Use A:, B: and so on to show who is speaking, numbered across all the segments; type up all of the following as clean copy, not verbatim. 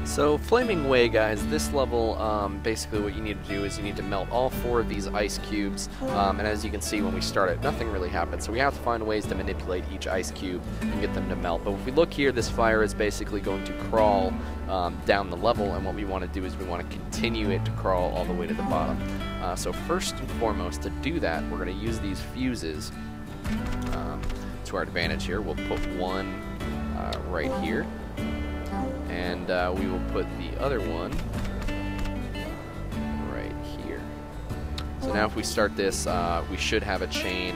A: So Flaming Way, guys, this level, basically what you need to do is you need to melt all 4 of these ice cubes, and as you can see when we start it, nothing really happens. So we have to find ways to manipulate each ice cube and get them to melt. But if we look here, this fire is basically going to crawl down the level, and what we want to do is we want to continue it to crawl all the way to the bottom. So first and foremost, to do that, we're going to use these fuses to our advantage here. We'll put one right here. And we will put the other one right here. So now if we start this, we should have a chain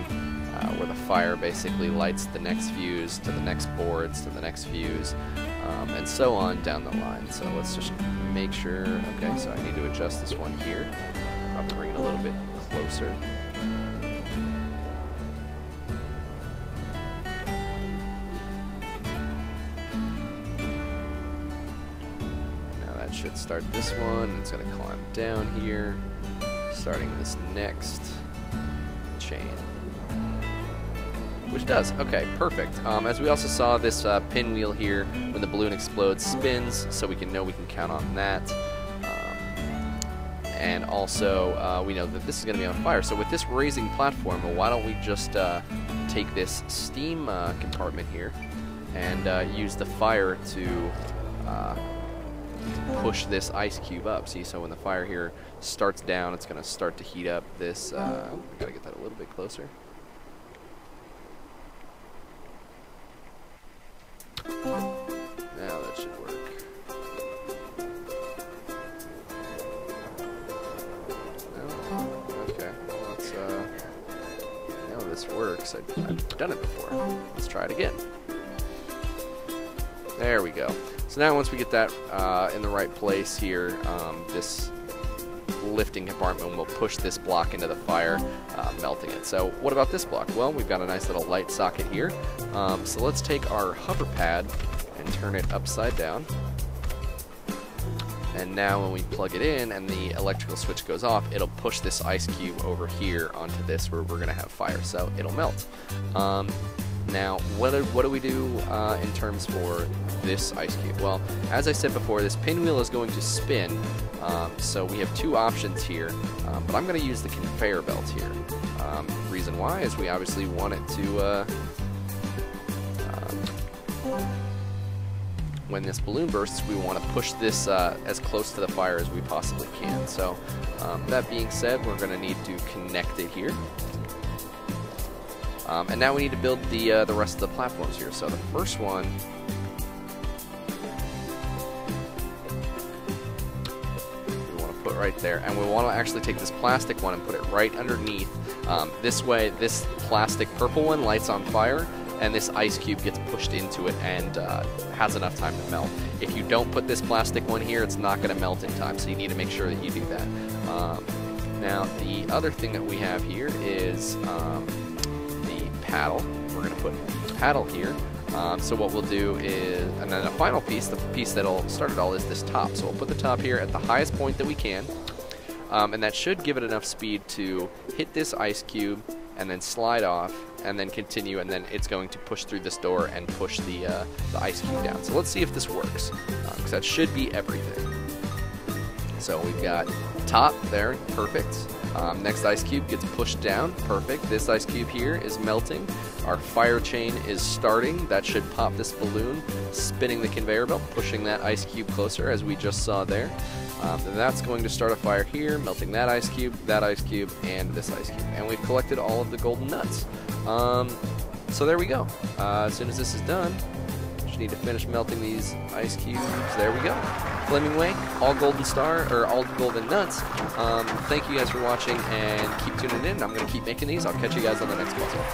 A: where the fire basically lights the next fuse to the next boards to the next fuse, and so on down the line. So let's just make sure. Okay, so I need to adjust this one here. Probably bring it a little bit closer. Should start this one. It's going to climb down here, starting this next chain, which does. Okay, perfect. As we also saw, this pinwheel here, when the balloon explodes, spins, so we can know we can count on that. And also, we know that this is going to be on fire. So with this raising platform, well, why don't we just take this steam compartment here and use the fire to push this ice cube up. See, so when the fire here starts down, it's going to start to heat up this. Gotta get that a little bit closer. Now that should work. No? Okay. Well, let's. Now this works. I've done it before. Let's try it again. There we go. So now once we get that in the right place here, this lifting compartment will push this block into the fire, melting it. So what about this block? Well, we've got a nice little light socket here. So let's take our hover pad and turn it upside down. And now when we plug it in and the electrical switch goes off, it'll push this ice cube over here onto this where we're going to have fire. So it'll melt. Now, what do we do in terms for this ice cube? Well, as I said before, this pinwheel is going to spin, so we have 2 options here, but I'm going to use the conveyor belt here. Reason why is we obviously want it to, when this balloon bursts, we want to push this as close to the fire as we possibly can. So, that being said, we're going to need to connect it here. And now we need to build the rest of the platforms here. So the first one, we want to put right there, and we want to actually take this plastic one and put it right underneath. This way, this plastic purple one lights on fire, and this ice cube gets pushed into it and has enough time to melt. If you don't put this plastic one here, it's not going to melt in time, so you need to make sure that you do that. Now, the other thing that we have here is paddle. We're going to put the paddle here. So what we'll do is, and then the final piece, the piece that'll start it all, is this top. So we'll put the top here at the highest point that we can, and that should give it enough speed to hit this ice cube and then slide off and then continue, and then it's going to push through this door and push the ice cube down. So let's see if this works, because that should be everything. So we've got top there, perfect. Next ice cube gets pushed down, perfect. This ice cube here is melting. Our fire chain is starting. That should pop this balloon, spinning the conveyor belt, pushing that ice cube closer, as we just saw there. Then that's going to start a fire here, melting that ice cube, and this ice cube. And we've collected all of the golden nuts. So there we go. As soon as this is done, just need to finish melting these ice cubes. There we go. Flaming Way, all golden star, or all golden nuts. Thank you guys for watching, and keep tuning in. I'm going to keep making these. I'll catch you guys on the next puzzle.